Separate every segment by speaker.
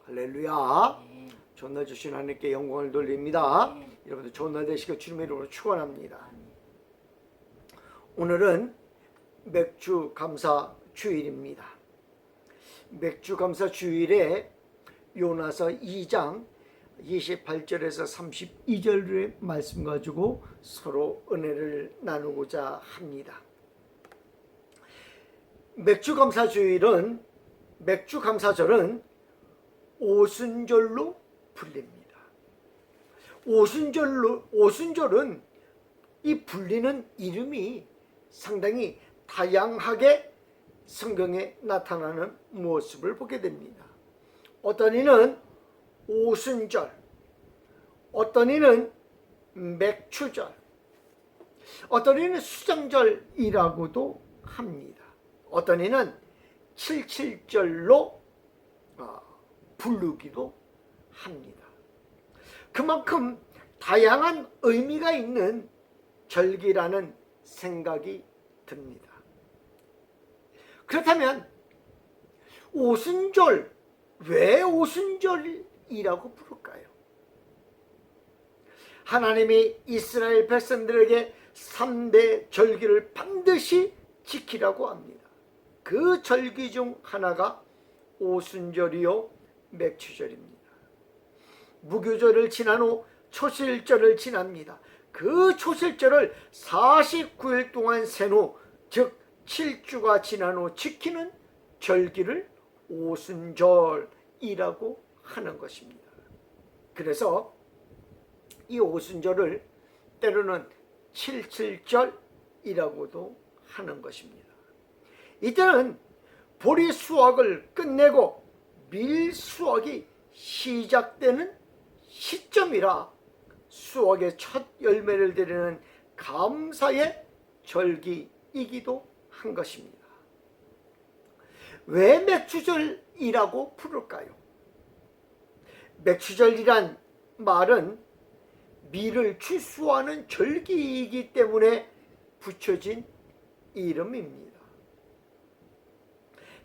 Speaker 1: 할렐루야.
Speaker 2: 네.
Speaker 1: 좋은 날 주신 하나님께 영광을 돌립니다.
Speaker 2: 네.
Speaker 1: 여러분들 좋은 날 되시길 주님의 이름으로 축원합니다. 오늘은 맥주 감사 주일입니다. 맥주 감사 주일에 요나서 2장 28절에서 32절의 말씀 가지고 서로 은혜를 나누고자 합니다. 맥주 감사 주일은, 맥주 감사절은 오순절로 불립니다. 오순절은 이 불리는 이름이 상당히 다양하게 성경에 나타나는 모습을 보게 됩니다. 어떤 이는 오순절, 어떤 이는 맥주절, 어떤 이는 수장절이라고도 합니다. 어떤 이는 칠칠절로 부르기도 합니다. 그만큼 다양한 의미가 있는 절기라는 생각이 듭니다. 그렇다면 오순절, 왜 오순절이라고 부를까요? 하나님이 이스라엘 백성들에게 3대 절기를 반드시 지키라고 합니다. 그 절기 중 하나가 오순절이요 맥주절입니다. 무교절을 지난 후 초실절을 지납니다. 그 초실절을 49일 동안 센 후, 즉 7주가 지난 후 지키는 절기를 오순절이라고 하는 것입니다. 그래서 이 오순절을 때로는 칠칠절이라고도 하는 것입니다. 이때는 보리 수확을 끝내고 밀 수확이 시작되는 시점이라 수확의 첫 열매를 드리는 감사의 절기이기도 한 것입니다. 왜 맥주절이라고 부를까요? 맥주절이란 말은 밀을 추수하는 절기이기 때문에 붙여진 이름입니다.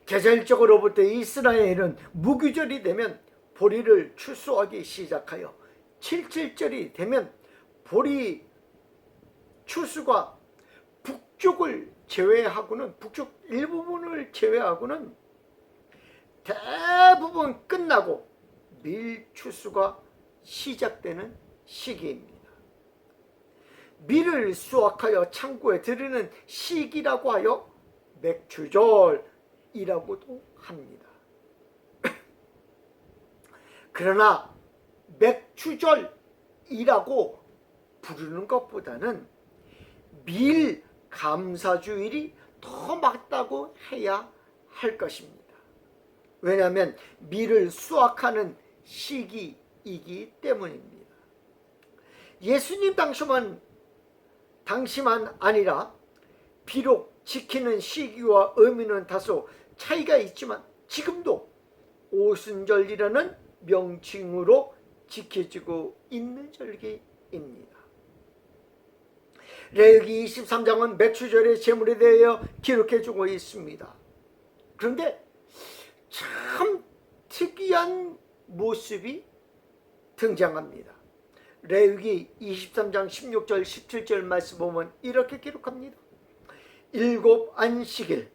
Speaker 1: 계절적으로부터 이스라엘은 무교절이 되면 보리를 추수하기 시작하여 칠칠절이 되면 보리 추수가 북쪽을 제외하고는, 북쪽 일부분을 제외하고는 대부분 끝나고 밀 추수가 시작되는 시기입니다. 밀을 수확하여 창고에 들이는 시기라고 하여 맥주절이라고도 합니다. 그러나 맥주절이라고 부르는 것보다는 밀 감사주일이 더 맞다고 해야 할 것입니다. 왜냐하면 밀을 수확하는 시기이기 때문입니다. 예수님 당시만 아니라 비록 지키는 시기와 의미는 다소 차이가 있지만 지금도 오순절이라는 명칭으로 지켜지고 있는 절기입니다. 레위기 23장은 맥주절의 제물에 대하여 기록해주고 있습니다. 그런데 참 특이한 모습이 등장합니다. 레위기 23장 16절 17절 말씀 보면 이렇게 기록합니다. 7 안식일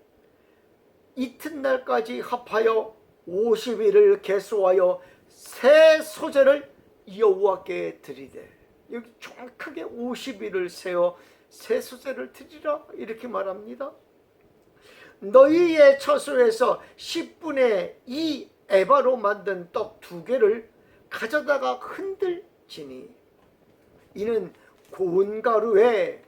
Speaker 1: 이튿날까지 합하여 50일을 계수하여 새 소재를 여호와께 드리되, 여기 정확하게 50일을 세어 새 소재를 드리라 이렇게 말합니다. 너희의 처소에서 10분의 2 에바로 만든 떡 2개를 가져다가 흔들지니 이는 고운 가루에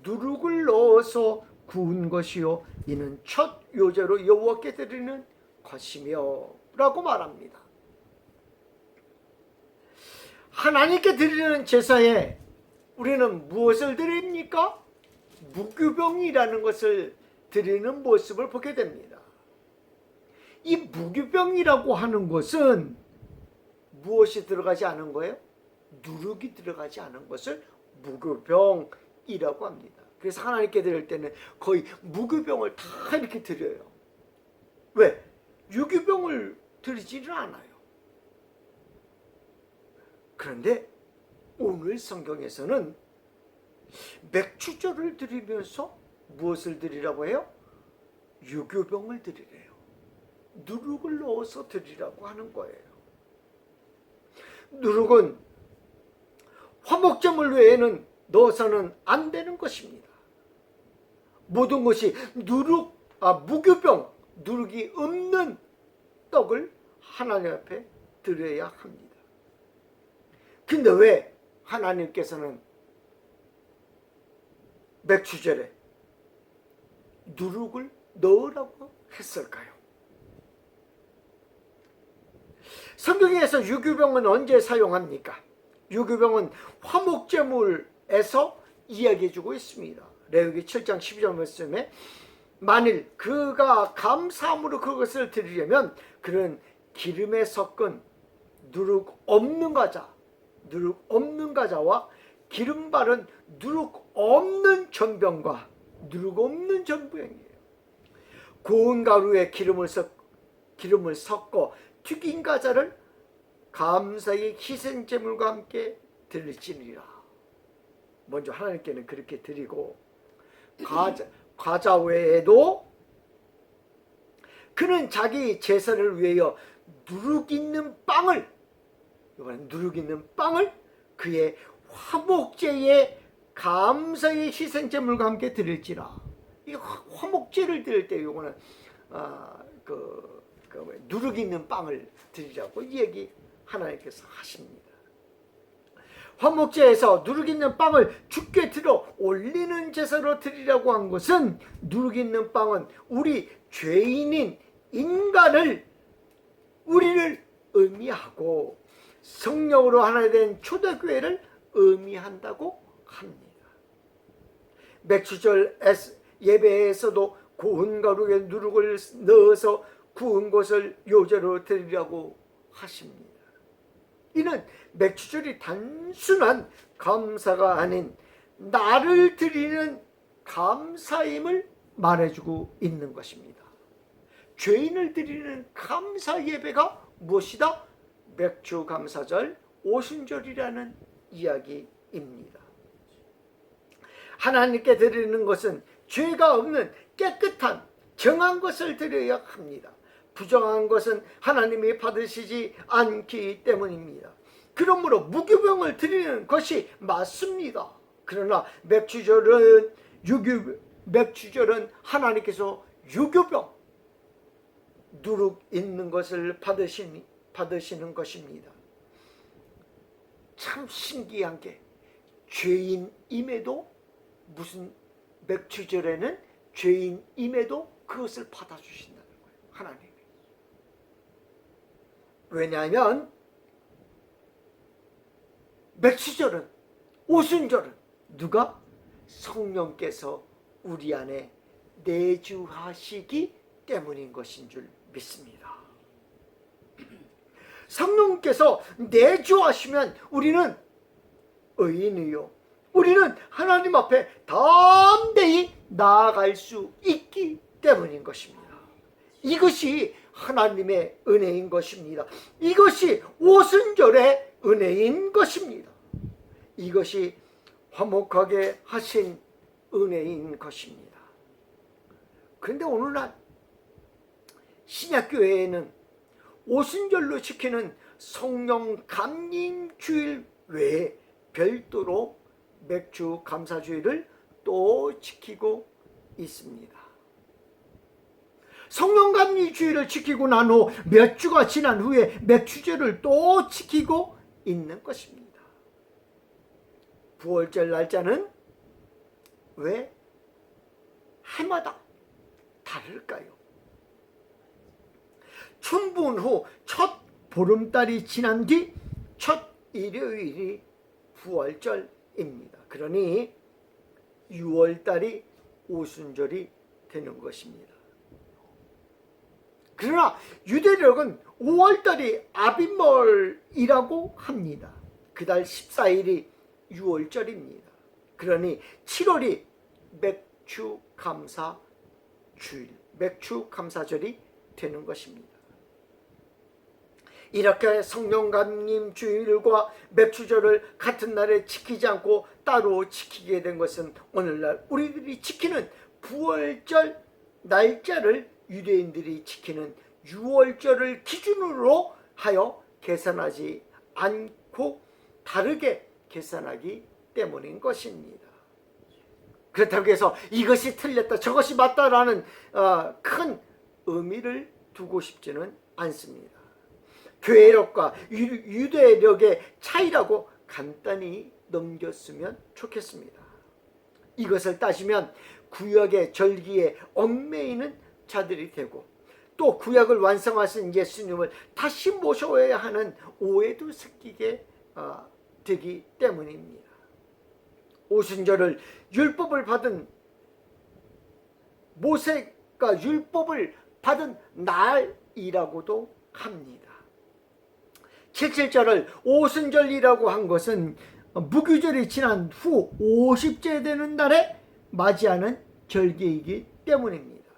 Speaker 1: 누룩을 넣어서 구운 것이요 이는 첫 요제로 여호와께 드리는 것이며 라고 말합니다. 하나님께 드리는 제사에 우리는 무엇을 드립니까? 무교병이라는 것을 드리는 모습을 보게 됩니다. 이 무교병이라고 하는 것은 무엇이 들어가지 않은 거예요? 누룩이 들어가지 않은 것을 무교병이라고 합니다. 그래서 하나님께 드릴 때는 거의 무교병을 다 이렇게 드려요. 왜? 유교병을 드리지는 않아요. 그런데 오늘 성경에서는 맥주절을 드리면서 무엇을 드리라고 해요? 유교병을 드리래요. 누룩을 넣어서 드리라고 하는 거예요. 누룩은 화목제물 외에는 넣어서는 안 되는 것입니다. 모든 것이 무교병, 누룩이 없는 떡을 하나님 앞에 드려야 합니다. 근데 왜 하나님께서는 맥주절에 누룩을 넣으라고 했을까요? 성경에서 유교병은 언제 사용합니까? 유교병은 화목제물에서 이야기해주고 있습니다. 레위기 7장 12절 말씀에 만일 그가 감사함으로 그것을 드리려면 그는 기름에 섞은 누룩 없는 과자와 기름 바른 누룩 없는 전병과 누룩 없는 전병이에요. 고운 가루에 기름을 섞어 튀긴 과자를 감사의 희생제물과 함께 드릴지니라. 먼저 하나님께는 그렇게 드리고 과자 외에도 그는 자기 제사를 위하여 누룩 있는 빵을 그의 화목제의 감사의 희생제물과 함께 드릴지라. 이 화목제를 드릴 때 요거는 누룩 있는 빵을 드리라고 이 얘기 하나님께서 하십니다. 화목제에서 누룩 있는 빵을 주께 들어 올리는 제사로 드리라고 한 것은, 누룩 있는 빵은 우리 죄인인 우리를 의미하고 성령으로 하나 된 초대교회를 의미한다고 합니다. 맥주절 예배에서도 고운 가루에 누룩을 넣어서 구운 것을 요제로 드리라고 하십니다. 이는 맥주절이 단순한 감사가 아닌 나를 드리는 감사임을 말해주고 있는 것입니다. 죄인을 드리는 감사 예배가 무엇이다? 맥주 감사절, 오순절이라는 이야기입니다. 하나님께 드리는 것은 죄가 없는 깨끗한 정한 것을 드려야 합니다. 부정한 것은 하나님이 받으시지 않기 때문입니다. 그러므로 무교병을 드리는 것이 맞습니다. 그러나 맥주절은 하나님께서 유교병, 누룩 있는 것을 받으시는 것입니다. 참 신기한 게, 죄인임에도 무슨 맥주절에는 죄인임에도 그것을 받아주신다는 거예요, 하나님이. 왜냐하면 맥주절은, 오순절은 누가? 성령께서 우리 안에 내주하시기 때문인 것인 줄 믿습니다. 성령께서 내주하시면 우리는 의인이요, 우리는 하나님 앞에 담대히 나아갈 수 있기 때문인 것입니다. 이것이 하나님의 은혜인 것입니다. 이것이 오순절의 은혜인 것입니다. 이것이 화목하게 하신 은혜인 것입니다. 그런데 오늘날 신약교회에는 오순절로 지키는 성령 감림 주일 외에 별도로 맥주 감사주일을 또 지키고 있습니다. 성령 감림 주일을 지키고 난 후 몇 주가 지난 후에 맥주절을 또 지키고 있는 것입니다. 부활절 날짜는 왜 해마다 다를까요? 춘분 후 첫 보름달이 지난 뒤 첫 일요일이 부활절입니다. 그러니 6월달이 오순절이 되는 것입니다. 그러나 유대력은 5월달이 아빗멀이라고 합니다. 그달 14일이 6월절입니다. 그러니 7월이 맥주 감사절이 되는 것입니다. 이렇게 성령 감림 주일과 맵추절을 같은 날에 지키지 않고 따로 지키게 된 것은 오늘날 우리들이 지키는 부활절 날짜를 유대인들이 지키는 유월절을 기준으로 하여 계산하지 않고 다르게 계산하기 때문인 것입니다. 그렇다고 해서 이것이 틀렸다 저것이 맞다라는 큰 의미를 두고 싶지는 않습니다. 교회력과 유대력의 차이라고 간단히 넘겼으면 좋겠습니다. 이것을 따지면 구약의 절기에 얽매이는 자들이 되고 또 구약을 완성하신 예수님을 다시 모셔야 하는 오해도 섞이게 되기 때문입니다. 오순절을 율법을 받은 모세가 율법을 받은 날이라고도 합니다. 칠칠절을 오순절이라고 한 것은 무교절이 지난 후 50째 되는 날에 맞이하는 절기이기 때문입니다.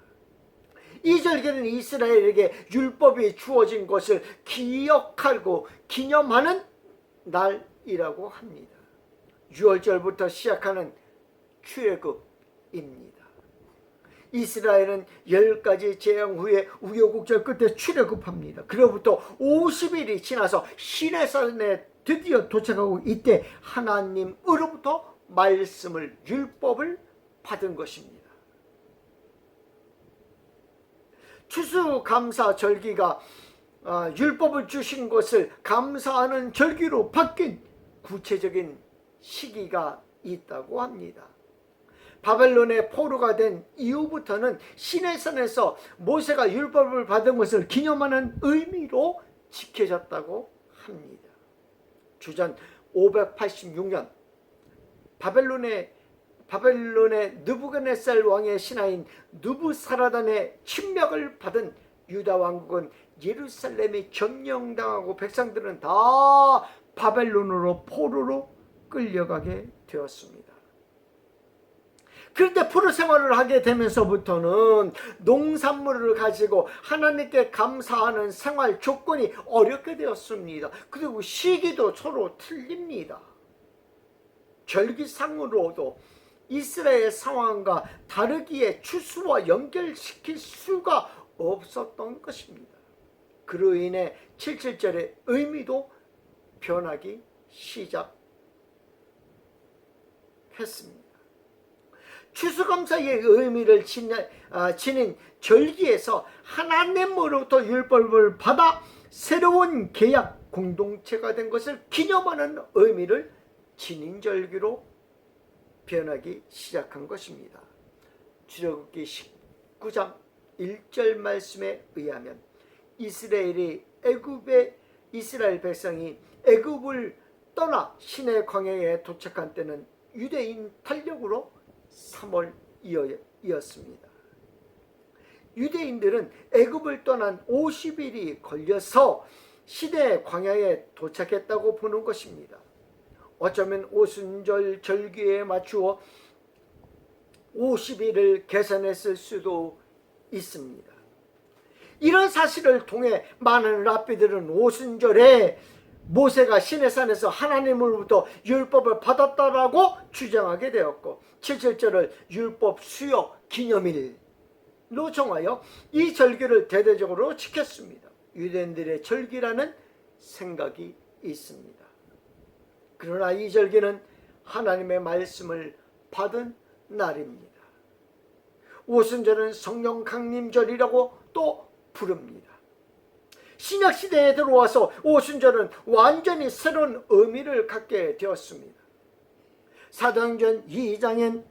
Speaker 1: 이 절기는 이스라엘에게 율법이 주어진 것을 기억하고 기념하는 날이라고 합니다. 6월절부터 시작하는 출애굽입니다. 이스라엘은 10가지 재앙 후에 우여곡절 끝에 출애굽합니다. 그로부터 50일이 지나서 시내산에 드디어 도착하고 이때 하나님으로부터 말씀을 율법을 받은 것입니다. 추수감사 절기가 율법을 주신 것을 감사하는 절기로 바뀐 구체적인 시기가 있다고 합니다. 바벨론의 포로가 된 이후부터는 시내산에서 모세가 율법을 받은 것을 기념하는 의미로 지켜졌다고 합니다. 주전 586년 바벨론의 느부갓네살 왕의 신하인 느부사라단의 침략을 받은 유다 왕국은 예루살렘이 점령당하고 백성들은 다 바벨론으로 포로로 끌려가게 되었습니다. 그런데 포로 생활을 하게 되면서부터는 농산물을 가지고 하나님께 감사하는 생활 조건이 어렵게 되었습니다. 그리고 시기도 서로 틀립니다. 절기상으로도 이스라엘 상황과 다르기에 추수와 연결시킬 수가 없었던 것입니다. 그로 인해 77절의 의미도 변하기 시작했습니다. 추수감사의 의미를 지닌 절기에서 하나님으로부터 율법을 받아 새로운 계약 공동체가 된 것을 기념하는 의미를 지닌 절기로 변하기 시작한 것입니다. 출애굽기 19장 1절 말씀에 의하면 이스라엘 백성이 애굽을 떠나 시내 광야에 도착한 때는 유대인 탄력으로 3월이었습니다. 유대인들은 애굽을 떠난 50일이 걸려서 시내 광야에 도착했다고 보는 것입니다. 어쩌면 오순절 절기에 맞추어 50일을 계산했을 수도 있습니다. 이런 사실을 통해 많은 랍비들은 오순절에 모세가 시내산에서 하나님으로부터 율법을 받았다라고 주장하게 되었고 77절을 율법 수요 기념일로 정하여 이 절기를 대대적으로 지켰습니다. 유대인들의 절기라는 생각이 있습니다. 그러나 이 절기는 하나님의 말씀을 받은 날입니다. 오순절은 성령 강림절이라고 또 부릅니다. 신약시대에 들어와서 오순절은 완전히 새로운 의미를 갖게 되었습니다. 사도행전 2장엔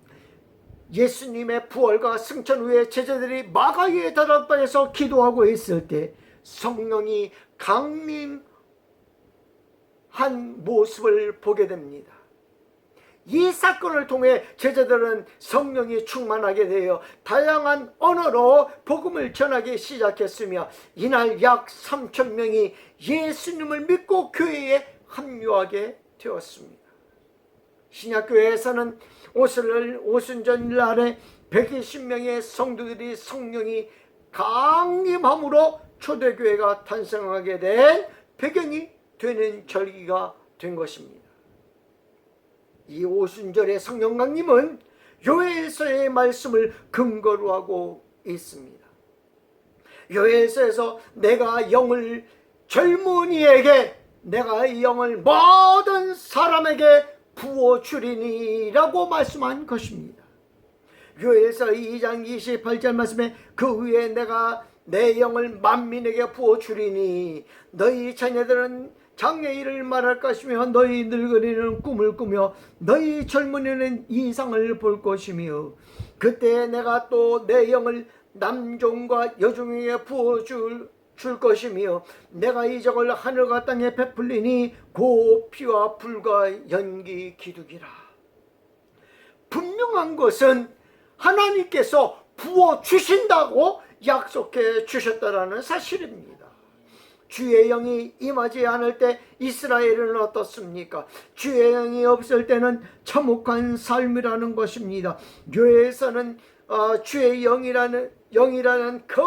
Speaker 1: 예수님의 부활과 승천 후에 제자들이 마가의 다락방에서 기도하고 있을 때 성령이 강림한 모습을 보게 됩니다. 이 사건을 통해 제자들은 성령이 충만하게 되어 다양한 언어로 복음을 전하기 시작했으며 이날 약 3,000명이 예수님을 믿고 교회에 합류하게 되었습니다. 신약교회에서는 오순절 날에 120명의 성도들이 성령이 강림함으로 초대교회가 탄생하게 된 배경이 되는 절기가 된 것입니다. 이 오순절의 성령 강림은 요엘서의 말씀을 근거로 하고 있습니다. 요엘서에서 내가 영을 젊은이에게, 내가 이 영을 모든 사람에게 부어주리니 라고 말씀한 것입니다. 요엘서 2장 28절 말씀에 그 후에 내가 내 영을 만민에게 부어주리니 너희 자녀들은 장래일을 말할 것이며 너희 늙은이는 꿈을 꾸며 너희 젊은이는 이상을 볼 것이며 그때 내가 또 내 영을 남종과 여종에게 부어줄 것이며 내가 이적을 하늘과 땅에 베풀리니 곧 피와 불과 연기 기둥이라. 분명한 것은 하나님께서 부어주신다고 약속해 주셨다라는 사실입니다. 주의 영이 임하지 않을 때 이스라엘은 어떻습니까? 주의 영이 없을 때는 참혹한 삶이라는 것입니다. 요엘서는 주의 영이라는 큰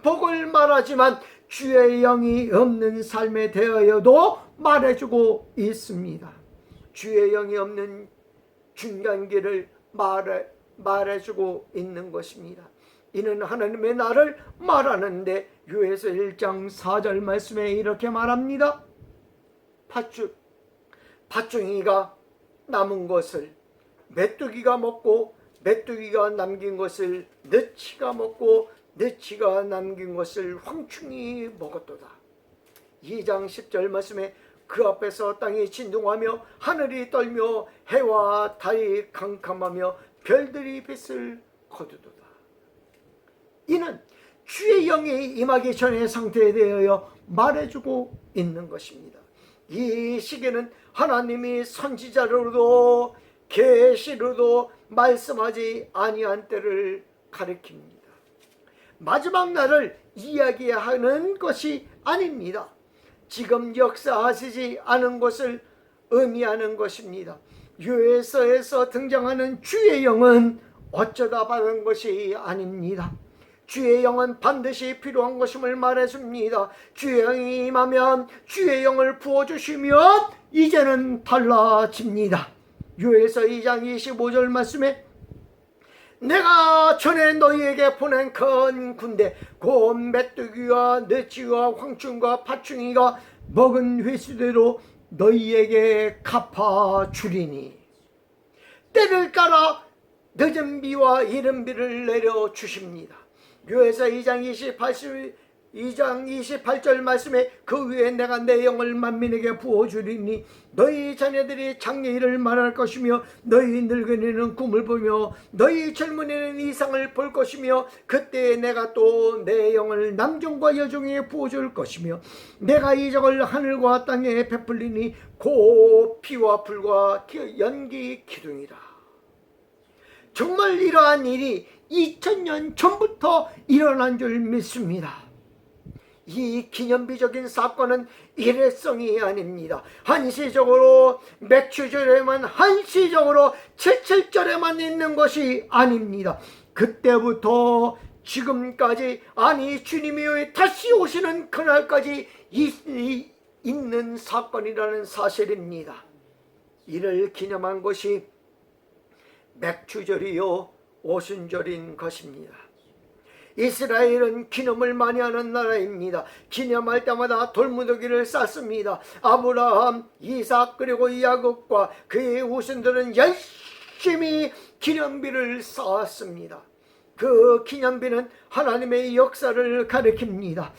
Speaker 1: 복을 말하지만 주의 영이 없는 삶에 대하여도 말해주고 있습니다. 주의 영이 없는 중간기를 말해주고 있는 것입니다. 이는 하나님의 나를 말하는데 요엘서 1장 4절 말씀에 이렇게 말합니다. 팥종이가 남은 것을 메뚜기가 먹고 메뚜기가 남긴 것을 너치가 먹고 너치가 남긴 것을 황충이 먹었도다. 2장 10절 말씀에 그 앞에서 땅이 진동하며 하늘이 떨며 해와 달이 캄캄하며 별들이 빛을 거두도다. 이는 주의 영이 임하기 전의 상태에 대하여 말해주고 있는 것입니다. 이 시기는 하나님이 선지자로도 계시로도 말씀하지 아니한 때를 가리킵니다. 마지막 날을 이야기하는 것이 아닙니다. 지금 역사하시지 않은 것을 의미하는 것입니다. 요엘서에서 등장하는 주의 영은 어쩌다 받은 것이 아닙니다. 주의 영은 반드시 필요한 것임을 말해줍니다. 주의 영이 임하면 주의 영을 부어주시면 이제는 달라집니다. 요엘서 2장 25절 말씀에 내가 전에 너희에게 보낸 큰 군대 곧 메뚜기와 너치와 황충과 팥충이가 먹은 횟수대로 너희에게 갚아주리니 때를 따라 늦은 비와 이른 비를 내려주십니다. 요엘서 2장 28절 말씀에 그 위에 내가 내 영을 만민에게 부어주리니 너희 자녀들이 장래일을 말할 것이며 너희 늙은이는 꿈을 보며 너희 젊은이는 이상을 볼 것이며 그때 내가 또 내 영을 남종과 여종에게 부어줄 것이며 내가 이적을 하늘과 땅에 베풀리니 곧 피와 불과 연기 기둥이라. 정말 이러한 일이 2000년 전부터 일어난 줄 믿습니다. 이 기념비적인 사건은 일회성이 아닙니다. 한시적으로 맥추절에만 한시적으로 77절에만 있는 것이 아닙니다. 그때부터 지금까지, 아니 주님이 다시 오시는 그날까지 있는 사건이라는 사실입니다. 이를 기념한 것이 맥추절이요 오순절인 것입니다. 이스라엘은 기념을 많이 하는 나라입니다. 기념할 때마다 돌무더기를 쌓습니다. 아브라함, 이삭 그리고 야곱과 그의 후손들은 열심히 기념비를 쌓았습니다. 그 기념비는 하나님의 역사를 가리킵니다.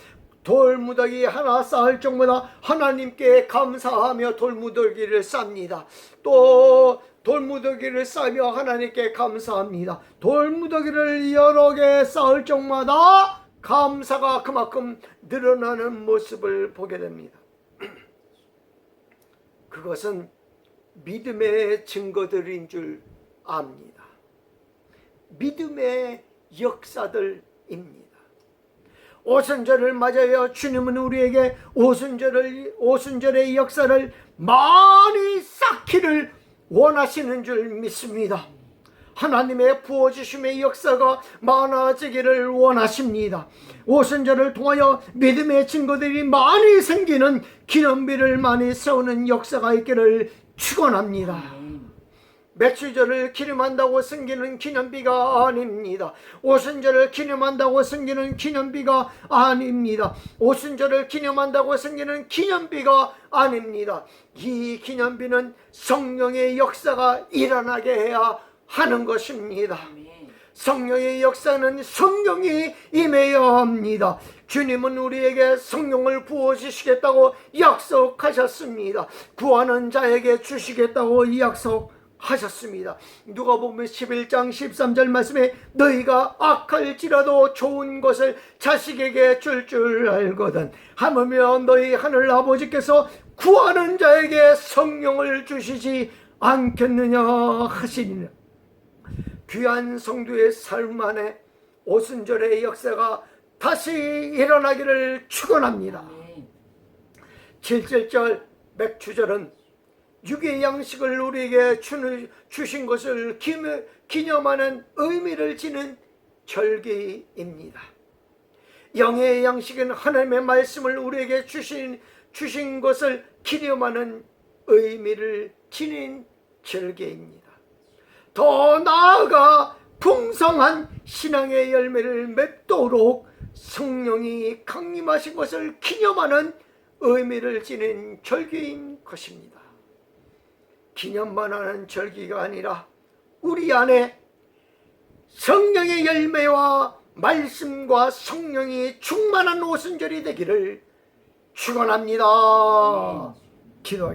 Speaker 1: 돌무더기 하나 쌓을 적마다 하나님께 감사하며 돌무더기를 쌉니다. 또 돌무더기를 쌓으며 하나님께 감사합니다. 돌무더기를 여러 개 쌓을 적마다 감사가 그만큼 늘어나는 모습을 보게 됩니다. 그것은 믿음의 증거들인 줄 압니다. 믿음의 역사들입니다. 오순절을 맞아요. 주님은 우리에게 오순절의 역사를 많이 쌓기를 원하시는 줄 믿습니다. 하나님의 부어주심의 역사가 많아지기를 원하십니다. 오순절을 통하여 믿음의 증거들이 많이 생기는 기념비를 많이 세우는 역사가 있기를 축원합니다. 매출절을 기념한다고 생기는 기념비가 아닙니다. 오순절을 기념한다고 생기는 기념비가 아닙니다. 오순절을 기념한다고 생기는 기념비가 아닙니다. 이 기념비는 성령의 역사가 일어나게 해야 하는 것입니다. 성령의 역사는 성령이 임해야 합니다. 주님은 우리에게 성령을 부어주시겠다고 약속하셨습니다. 구하는 자에게 주시겠다고 약속하셨습니다. 누가복음 11장 13절 말씀에 너희가 악할지라도 좋은 것을 자식에게 줄 알거든 하물며 너희 하늘 아버지께서 구하는 자에게 성령을 주시지 않겠느냐 하시니라. 귀한 성도의 삶 안에 오순절의 역사가 다시 일어나기를 축원합니다. 7.7절 맥주절은 육의 양식을 우리에게 주신 것을 기념하는 의미를 지닌 절기입니다. 영의 양식은 하나님의 말씀을 우리에게 주신 것을 기념하는 의미를 지닌 절기입니다. 더 나아가 풍성한 신앙의 열매를 맺도록 성령이 강림하신 것을 기념하는 의미를 지닌 절기인 것입니다. 기념만 하는 절기가 아니라 우리 안에 성령의 열매와 말씀과 성령이 충만한 오순절이 되기를 축원합니다. 기도하겠습니다.